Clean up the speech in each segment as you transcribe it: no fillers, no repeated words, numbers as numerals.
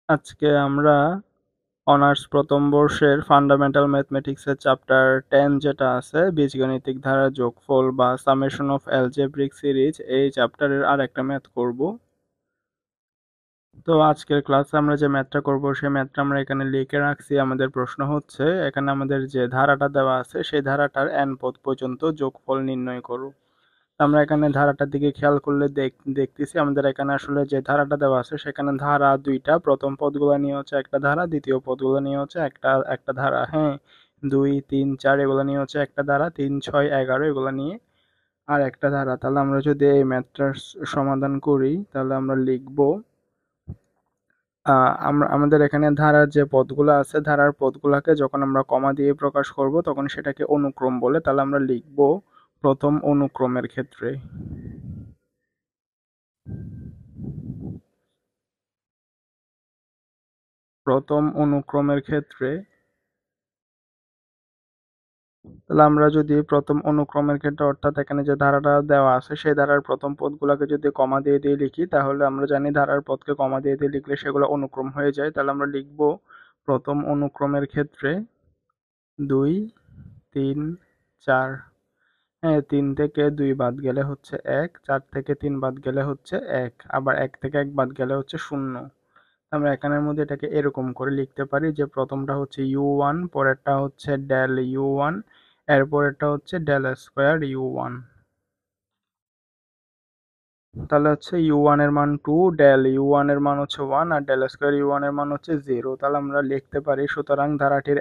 আজকে আমরা অনার্স প্রথম বর্ষের ফান্ডামেন্টাল ম্যাথমেটিক্সের চ্যাপ্টার 10 যেটা আছে বীজগণিতিক ধারা যোগফল বা সামেশন অফ অ্যালজেব্রিক সিরিজ এই চ্যাপ্টারের আর একটা ম্যাথ করব। তো আজকের ক্লাসে আমরা যে ম্যাথটা করব সেই ম্যাথটা আমরা এখানে লিখে রাখছি। আমাদের প্রশ্ন হচ্ছে এখানে আমাদের যে ধারাটা দেওয়া আছে সেই ধারাটার n পদ পর্যন্ত যোগফল নির্ণয় করো। আমরা এখানে ধারাটার দিকে খেয়াল করলে দেখতেছি আমাদের এখানে আসলে যে ধারাটা দেওয়া আছে সেখানে ধারা দুইটা, প্রথম পদগুলো নিয়ে হচ্ছে একটা ধারা, দ্বিতীয় পদগুলো নিয়ে হচ্ছে একটা একটা ধারা। হ্যাঁ, 2, 3, 4 এগুলো নিয়ে হচ্ছে একটা ধারা, 3, 6, 11 এগুলো নিয়ে আর একটা ধারা। তাহলে আমরা যদি এই ম্যাথটার সমাধান করি তাহলে আমরা লিখব আমরা আমাদের এখানে ধারার যে পদগুলো আছে ধারার পদগুলোকে যখন আমরা কমা দিয়ে প্রকাশ করব তখন সেটাকে অনুক্রম বলে। তাহলে আমরা লিখব প্রথম অনুক্রমের ক্ষেত্রে। প্রথম অনুক্রমের ক্ষেত্রে তাহলে আমরা যদি প্রথম অনুক্রমের ক্ষেত্রে অর্থাৎ এখানে যে ধারাটা দেওয়া আছে সেই ধারার প্রথম পদগুলোকে যদি কমা দিয়ে দিয়ে লিখি তাহলে আমরা জানি ধারার পদকে কমা দিয়ে দিয়ে লিখলে সেগুলো অনুক্রম হয়ে যায়। তাহলে আমরা লিখব প্রথম অনুক্রমের ক্ষেত্রে 2, 3, 4। হ্যাঁ, 3 থেকে 2 বাদ গেলে হচ্ছে 1, 4 থেকে 3 বাদ গেলে হচ্ছে 1, আবার 1 থেকে 1 বাদ গেলে হচ্ছে 0। আমরা এখানের মধ্যে এটাকে এরকম করে লিখতে পারি যে প্রথমটা হচ্ছে u1, পরেরটা হচ্ছে ডেল u1, এরপরেরটা হচ্ছে ডেল স্কোয়ার u1। তাহলে হচ্ছে u1 এর মান 2, ডেল u1 এর মান হচ্ছে 1 আর ডেল স্কোয়ার u1 এর মান হচ্ছে 0। তাহলে আমরা লিখতে পারি সুতরাং ধারাটির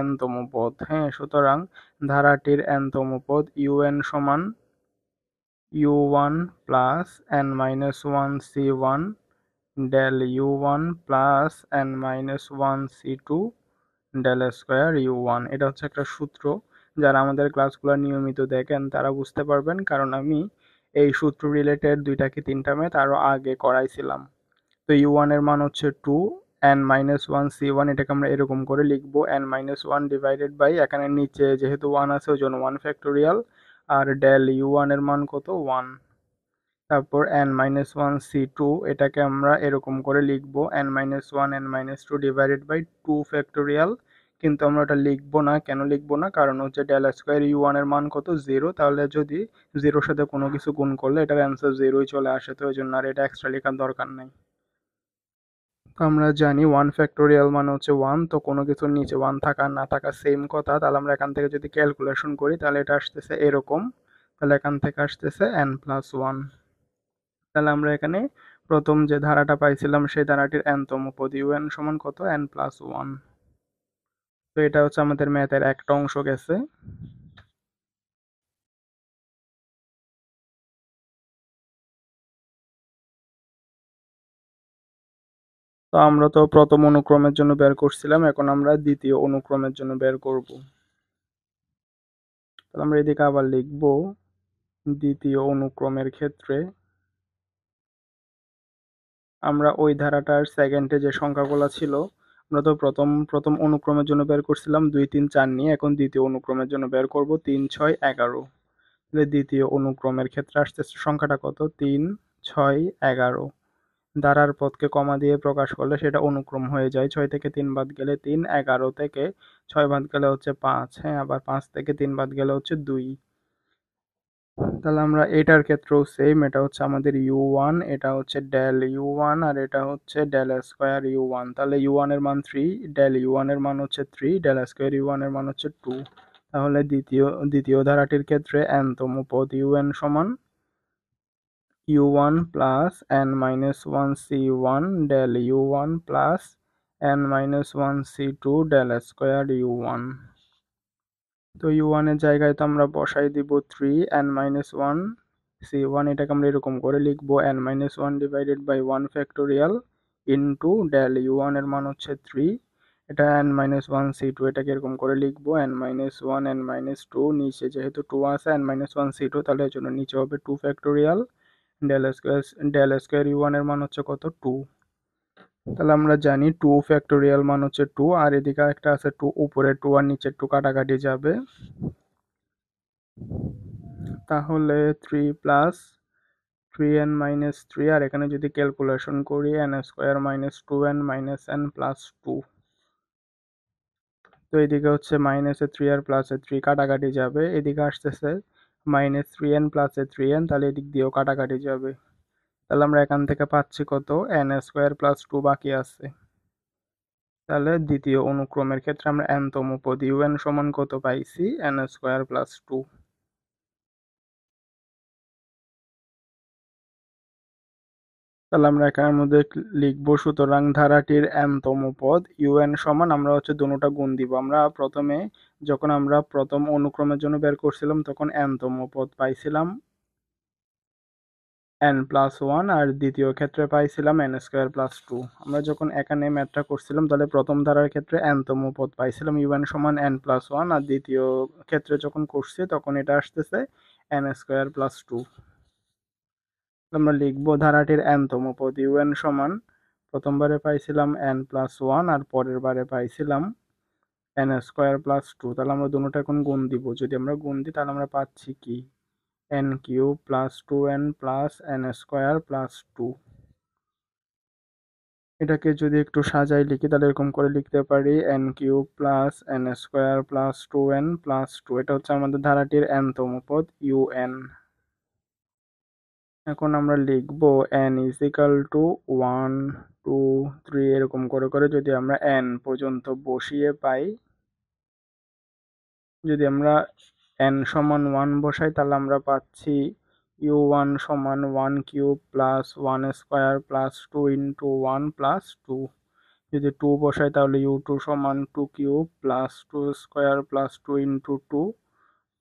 n তম পদ। হ্যাঁ, সুতরাং ধারাটির n তম পদ un সমান u1 plus n minus 1 c1 del u1 plus n minus 1 c2 del square u1। এটা হচ্ছে একটা সূত্র, যারা আমাদের ক্লাসগুলো নিয়মিত দেখেন তারা বুঝতে পারবেন, কারণ আমি এই সূত্র রিলেটেড 2টা কি 3টা ম্যাথ আরো আগে করাইছিলাম। তো u1 এর মান হচ্ছে 2, n মাইনাস 1 c1 এটাকে আমরা এরকম করে লিখবো n মাইনাস 1 ডিভাইডেড বাই এখানে নিচে যেহেতু 1 আছে ওই জন্য 1 ফ্যাক্টোরিয়াল আর ডেল u1 এর মান কত 1। তারপর n-1c2 এটাকে আমরা এরকম করে লিখব n-1 n-2 divided by 2 factorial. কিন্তু আমরা ওটা লিখবো না, কেন লিখবো না, কারণ হচ্ছে ডেল স্কোয়ার u1 এর মান কত 0, তাহলে যদি 0 সাথে কোনো কিছু গুণ করলে এটার অ্যান্সার 0ই চলে আসে, তো ওই জন্য আর এটা এক্সট্রা লেখার দরকার নাই। তো আমরা জানি 1 ফ্যাক্টোরিয়াল মানে হচ্ছে 1, তো কোনো কিছুর নিচে 1 থাকা না থাকা সেম কথা। তাহলে আমরা এখান থেকে যদি ক্যালকুলেশন করি তাহলে এটা আসতেছে এরকম। তাহলে এখান থেকে আসতেছে n+1। তাহলে আমরা এখানে প্রথম যে ধারাটা পাইছিলাম সেই ধারাটির n তম পদ un সমান কত n+1। তো এটা হচ্ছে আমাদের ম্যাথের একটা অংশ গেছে। তো আমরা তো প্রথম অনুক্রমের জন্য বের করছিলাম, এখন আমরা দ্বিতীয় অনুক্রমের জন্য বের করব। তাহলে আমরা এদিকে আবার লিখব দ্বিতীয় অনুক্রমের ক্ষেত্রে আমরা ওই ধারাটার সেকেন্ডে যে সংখ্যাগুলো ছিল আমরা তো প্রথম প্রথম অনুক্রমের জন্য বের করছিলাম 2, 3, 4 নিয়ে, এখন দ্বিতীয় অনুক্রমের জন্য বের করব 3, 6, 11। দ্বিতীয় অনুক্রমের ক্ষেত্রে আসতেছে সংখ্যাটা কত 3, 6, 11। ধারার পদকে কমা দিয়ে প্রকাশ করলে সেটা অনুক্রম হয়ে যায়। 6 থেকে 3 বাদ গেলে 3, 11 থেকে 6 বাদ গেলে হচ্ছে 5। হ্যাঁ, আবার 5 থেকে 3 বাদ গেলে হচ্ছে 2। তাহলে আমরা এটার ক্ষেত্রেও সেম, এটা হচ্ছে আমাদের u1, এটা হচ্ছে ডেল u1 আর এটা হচ্ছে ডেল স্কোয়ার u1। তাহলে u1 এর মান 3, ডেল u1 এর মান হচ্ছে 3, ডেল স্কোয়ার u1 এর মান হচ্ছে 2। তাহলে দ্বিতীয় ধারাটির ক্ষেত্রে n তম পদ un সমান u1 plus n-1 c1 del u1 plus n-1 c2 del square u1। তো u1 এর জায়গায় তো আমরা বসাই দিব 3, n-1 c1 এটাকে আমরা এরকম করে লিখবো n-1 divided by 1 factorial into del u1 এর মান হচ্ছে 3, এটা n-1 c2 এটাকে এরকম করে লিখবো n-1 n-2, নিচে যেহেতু 2 আছে n-1 c2 তাহলে এর জন্য নিচে হবে 2 ফ্যাক্টোরিয়াল ডেল স্কোয়ার u1 এর মান হচ্ছে কত 2। তাহলে আমরা জানি 2 ফ্যাক্টোরিয়াল মান হচ্ছে 2, আর এদিকে একটা আছে 2, উপরে 2 আর নিচে 2 কাটাকাটি যাবে। তাহলে 3 প্লাস 3n মাইনাস 3, আর এখানে যদি ক্যালকুলেশন করি n square minus 2n minus n plus 2। তো এদিকে হচ্ছে মাইনাসে 3 আর প্লাসে 3 কাটাকাটি যাবে, এদিকে আসতেছে মাইনাস 3n প্লাসে 3n, তাহলে এদিক দিয়েও কাটাকাটি যাবে। তাহলে আমরা এখান থেকে পাচ্ছি কত, n স্কোয়ার প্লাস 2 বাকি আছে। তাহলে দ্বিতীয় অনুক্রমের ক্ষেত্রে আমরা n তম পদ un সমান কত পাইছি, n স্কোয়ার প্লাস 2। তাহলে আমরা এখানের মধ্যে লিখবো, সুতরাং ধারাটির n তম পদ un সমান, আমরা হচ্ছে দুটোটা গুণ দিব। আমরা প্রথমে যখন আমরা প্রথম অনুক্রমের জন্য বের করছিলাম তখন n তম পদ পাইছিলাম n প্লাস 1, আর দ্বিতীয় ক্ষেত্রে পাইছিলাম n স্কোয়ার প্লাস 2। আমরা যখন এখানে ম্যাথটা করছিলাম তাহলে প্রথম ধারার ক্ষেত্রে n তম পদ পাইছিলাম un সমান n প্লাস 1, আর দ্বিতীয় ক্ষেত্রে যখন করছি তখন এটা আসতেছে n স্কোয়ার প্লাস 2। আমরা লিখবো ধারাটির n তম পদ un সমান, প্রথমবারে পাইছিলাম n প্লাস 1 আর পরের বারে পাইছিলাম n স্কোয়ার প্লাস 2। তাহলে আমরা দুটোটা এখন গুণ দিব। যদি আমরা গুণ দিই তাহলে আমরা পাচ্ছি কি, n cube plus 2n plus n square plus 2। এটাকে যদি একটু সাজাই লিখি তাহলে এরকম করে লিখতে পারি n cube plus n square plus 2n plus 2। এটা হচ্ছে আমাদের ধারাটির n তম পদ un। এখন আমরা লিখব n ইজ ইকাল টু 1 2 3 এরকম করে করে যদি আমরা n পর্যন্ত বসিয়ে পাই, যদি আমরা n সমান 1 বসাই তাহলে আমরা পাচ্ছি u1 সমান 1 cube plus 1 square plus 2 into 1 plus 2। যদি 2 বসাই তাহলে u2 সমান 2 cube plus 2 square plus 2 into 2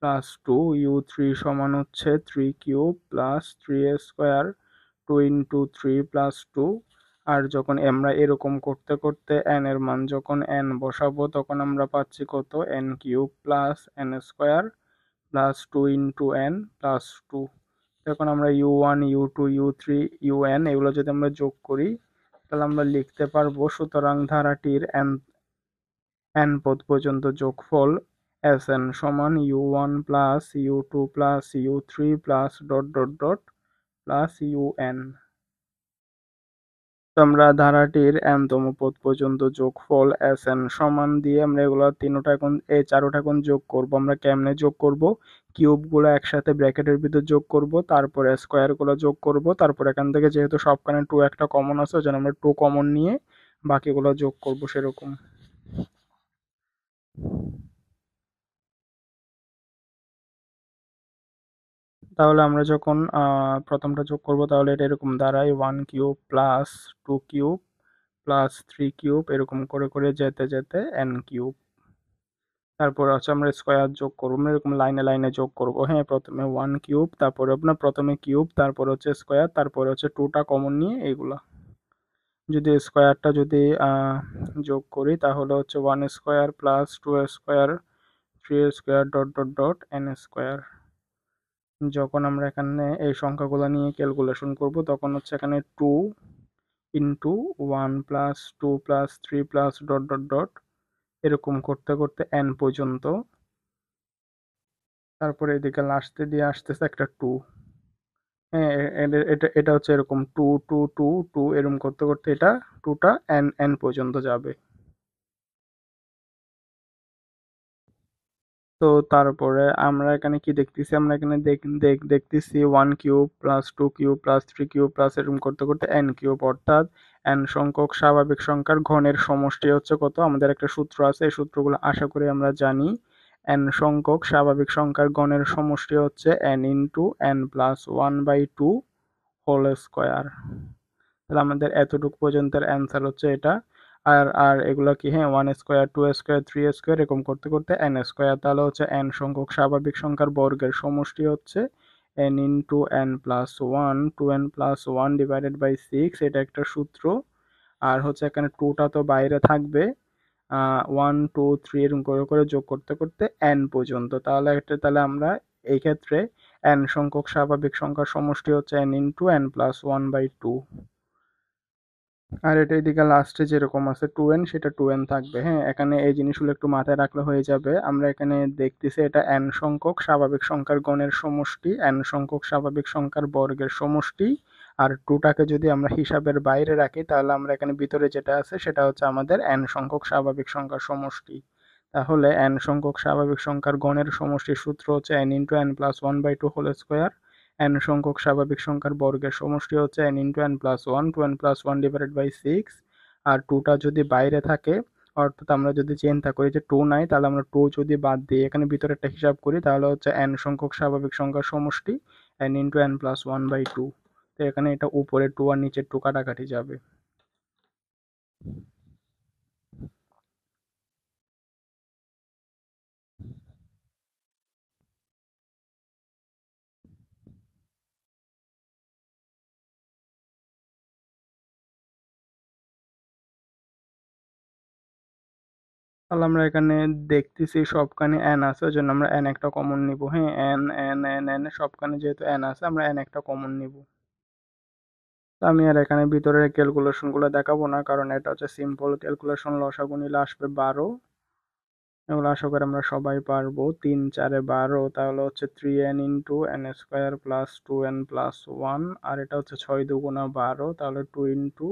plus 2। u3 সমান হচ্ছে 3 cube plus 3 square 2 into 3 plus 2। আর যখন আমরা এরকম করতে করতে n এর মান যখন n বসাবো তখন আমরা পাচ্ছি কত, n cube plus n square plus 2 into n plus 2। এখন আমরা u1 u2 u3 un এগুলো যদি আমরা যোগ করি তাহলে আমরা লিখতে পারবো, সুতরাং ধারাটির n পদ পর্যন্ত যোগফল Sn সমান u1 plus u2 plus u3 plus dot dot dot plus un। তো আমরা ধারাটির n তম পদ পর্যন্ত যোগফল Sn সমান দিয়ে আমরা এগুলো তিনটা এখন এই চারোটা এখন যোগ করব। আমরা কেমনে যোগ করব, কিউব গুলো একসাথে ব্র্যাকেটের ভিতর যোগ করব, তারপরে স্কোয়ার গুলো যোগ করব, তারপর এখান থেকে যেহেতু সবখানে 2 একটা কমন আছে ওই জন্য আমরা 2 কমন নিয়ে বাকিগুলো যোগ করব সেরকম। তাহলে আমরা যখন প্রথমটা যোগ করব তাহলে এটা এরকম দাঁড়ায় 1 cube plus 2 cube plus 3 cube এরকম করে করে যেতে যেতে n কিউব। তারপর হচ্ছে আমরা স্কোয়ার যোগ করবো, আমরা এরকম লাইনে লাইনে যোগ করব। হ্যাঁ, প্রথমে 1 কিউব, তারপরে আপনার প্রথমে কিউব, তারপর হচ্ছে স্কোয়ার, তারপর হচ্ছে 2টা কমন নিয়ে এইগুলা। যদি স্কোয়ারটা যদি যোগ করি তাহলে হচ্ছে 1 square plus 2 square 3 square dot dot dot n square. যখন আমরা এখানে এই সংখ্যাগুলো নিয়ে ক্যালকুলেশন করব তখন হচ্ছে এখানে 2 into 1 plus 2 plus 3 plus dot dot dot এরকম করতে করতে n পর্যন্ত, তারপরে এদিকে লাস্টে দিয়ে আসতেছে একটা 2। হ্যাঁ, এটা এটা হচ্ছে এরকম 2 2 2 2 এরকম করতে করতে এটা 2টা n n পর্যন্ত যাবে। তো তারপরে আমরা এখানে কি দেখতেছি, আমরা এখানে দেখতেছি 1 cube plus 2 cube plus 3 cube plus এরকম করতে করতে n কিউব, অর্থাৎ n সংখ্যক স্বাভাবিক সংখ্যার ঘনের সমষ্টি হচ্ছে কত। আমাদের একটা সূত্র আছে, এই সূত্রগুলো আশা করি আমরা জানি। n সংখ্যক স্বাভাবিক সংখ্যার ঘনের সমষ্টি হচ্ছে n into n plus 1/2 whole square. তাহলে আমাদের এতটুকু পর্যন্তের অ্যান্সার হচ্ছে এটা। আর আর এগুলো কি, হ্যাঁ, 1 স্কোয়ার 2 স্কোয়ার 3 স্কোয়ার এরকম করতে করতে n স্কোয়ার। তাহলে হচ্ছে n সংখ্যক স্বাভাবিক সংখ্যার বর্গের সমষ্টি হচ্ছে n into n plus 1 2n plus 1 divided by 6, এটা একটা সূত্র। আর হচ্ছে এখানে 2টা তো বাইরে থাকবে, 1 2 3 এরকম করে করে যোগ করতে করতে n পর্যন্ত। তাহলে আমরা এই ক্ষেত্রে n সংখ্যক স্বাভাবিক সংখ্যার সমষ্টি হচ্ছে n ইন্টু n প্লাস 1/2। আর এটা এদিকে লাস্টে যেরকম আছে 2n, সেটা 2n থাকবে। হ্যাঁ, এখানে এই জিনিসগুলো একটু মাথায় রাখলে হয়ে যাবে। আমরা এখানে দেখতেছি এটা n সংখ্যক স্বাভাবিক সংখ্যার গণের সমষ্টি, n সংখ্যক স্বাভাবিক সংখ্যার বর্গের সমষ্টি। আর 2টাকে যদি আমরা হিসাবের বাইরে রাখি তাহলে আমরা এখানে ভিতরে যেটা আছে সেটা হচ্ছে আমাদের n সংখ্যক স্বাভাবিক সংখ্যার সমষ্টি। তাহলে n সংখ্যক স্বাভাবিক সংখ্যার গণের সমষ্টির সূত্র হচ্ছে n into n plus one by two whole square. n সংখ্যক স্বাভাবিক সংখ্যার বর্গের সমষ্টি হচ্ছে n into n plus one, 2n plus one divided by six. আর 2টা যদি বাইরে থাকে, অর্থাৎ আমরা যদি চিন্তা করি যে 2 নাই, তাহলে আমরা 2 যদি বাদ দিয়ে এখানে ভিতরে একটা হিসাব করি তাহলে হচ্ছে n সংখ্যক স্বাভাবিক সংখ্যার সমষ্টি n into n plus one by two. তো এখানে এটা উপরে 2 আর নিচের 2 কাটাকাটি যাবে। তাহলে আমরা এখানে দেখতেছি সবখানে n আছে, ওই জন্য আমরা n একটা কমন নিব। হ্যাঁ, n n n n সবখানে যেহেতু n আছে আমরা n একটা কমন নিব। আমি আর এখানে ভিতরের ক্যালকুলেশনগুলো দেখাবো না, কারণ এটা হচ্ছে সিম্পল ক্যালকুলেশন। লসাগু নিলে আসবে 12, এগুলো আশা করি আমরা সবাই পারবো। 3 4 12, তাহলে হচ্ছে 3n into n square plus 2n plus one. আর এটা হচ্ছে 6 2 12, তাহলে 2 into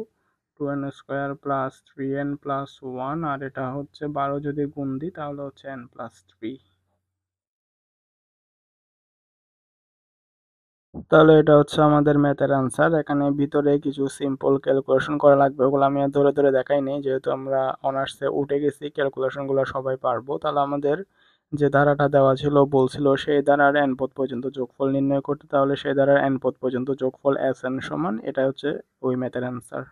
2n square plus 3n plus one. আর এটা হচ্ছে 12 যদি গুণ দিই তাহলে হচ্ছে n প্লাস থ্রি। তাহলে এটা হচ্ছে আমাদের ম্যাথের অ্যান্সার। এখানে ভিতরে কিছু সিম্পল ক্যালকুলেশন করা লাগবে, ওগুলো আমি আর ধরে ধরে দেখাই নেই, যেহেতু আমরা অনার্সে উঠে গেছি, ক্যালকুলেশনগুলো সবাই পারবো। তাহলে আমাদের যে ধারাটা দেওয়া ছিল বলছিল সেই ধারার এন পদ পর্যন্ত যোগফল নির্ণয় করতে, তাহলে সেই ধারার এন পদ পর্যন্ত যোগফল এস এন সমান, এটা হচ্ছে ওই ম্যাথের অ্যান্সার।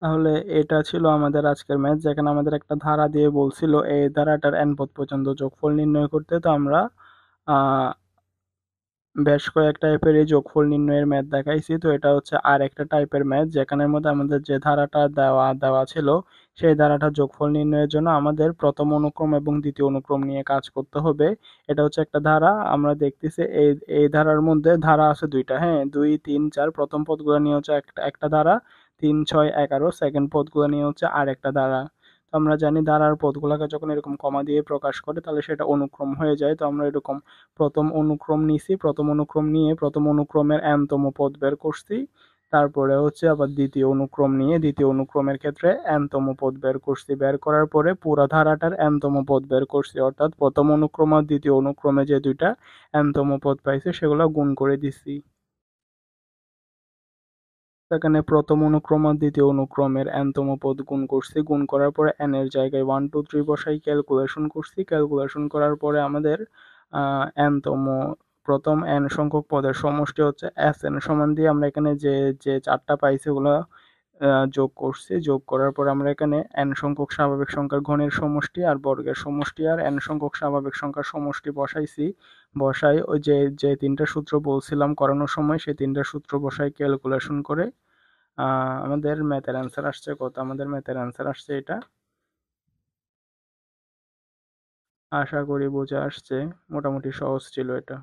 তাহলে এটা ছিল আমাদের আজকের ম্যাথ, যেখানে আমাদের একটা ধারা দিয়ে বলছিল এই ধারাটার এন পদ পর্যন্ত যোগফল নির্ণয় করতে। তো আমরা আহ বেশ কয়েক টাইপের এই যোগফল নির্ণয়ের ম্যাথ দেখাইছি। তো এটা হচ্ছে আর একটা টাইপের ম্যাথ, যেখানের মধ্যে আমাদের যে ধারাটা দেওয়া দেওয়া ছিল সেই ধারাটা যোগফল নির্ণয়ের জন্য আমাদের প্রথম অনুক্রম এবং দ্বিতীয় অনুক্রম নিয়ে কাজ করতে হবে। এটা হচ্ছে একটা ধারা, আমরা দেখতেছি এই এই ধারার মধ্যে ধারা আছে দুইটা। হ্যাঁ, 2 3 4 প্রথম পদগুলো নিয়ে হচ্ছে একটা একটা ধারা, 3 6 11 সেকেন্ড পদগুলো নিয়ে হচ্ছে আর একটা ধারা। তো আমরা জানি ধারার পদগুলোকে যখন এরকম কমা দিয়ে প্রকাশ করে তাহলে সেটা অনুক্রম হয়ে যায়। তো আমরা এরকম প্রথম অনুক্রম নিছি, প্রথম অনুক্রম নিয়ে প্রথম অনুক্রমের n তম পদ বের করছি। তারপরে হচ্ছে আবার দ্বিতীয় অনুক্রম নিয়ে দ্বিতীয় অনুক্রমের ক্ষেত্রে n তম পদ বের করছি। বের করার পরে পুরা ধারাটার n তম পদ বের করছি, অর্থাৎ প্রথম অনুক্রম আর দ্বিতীয় অনুক্রমে যে দুইটা n তম পদ পাইছে সেগুলো গুণ করে দিছি। এখানে প্রথম অনুক্রম আর দ্বিতীয় অনুক্রমের n তম পদ গুণ করছি, গুণ করার পরে n এর জায়গায় 1 2 3 বসাই ক্যালকুলেশন করছি। ক্যালকুলেশন করার পরে আমাদের n তম প্রথম n সংখ্যক পদের সমষ্টি হচ্ছে এস এন সমান দিয়ে আমরা এখানে যে যে চারটা পাইছি ওগুলো যোগ করছি। যোগ করার পর আমরা এখানে n সংখ্যক স্বাভাবিক সংখ্যার ঘনের সমষ্টি আর বর্গের সমষ্টি আর n সংখ্যক স্বাভাবিক সংখ্যার সমষ্টি বসাইছি। বসাই ওই যে যে তিনটা সূত্র বলছিলাম করানোর সময় সেই তিনটা সূত্র বসাই ক্যালকুলেশন করে আমাদের ম্যাথের অ্যান্সার আসছে কত? আমাদের ম্যাথের অ্যান্সার আসছে এটা। আশা করি বুঝে আসছে, মোটামুটি সহজ ছিল এটা।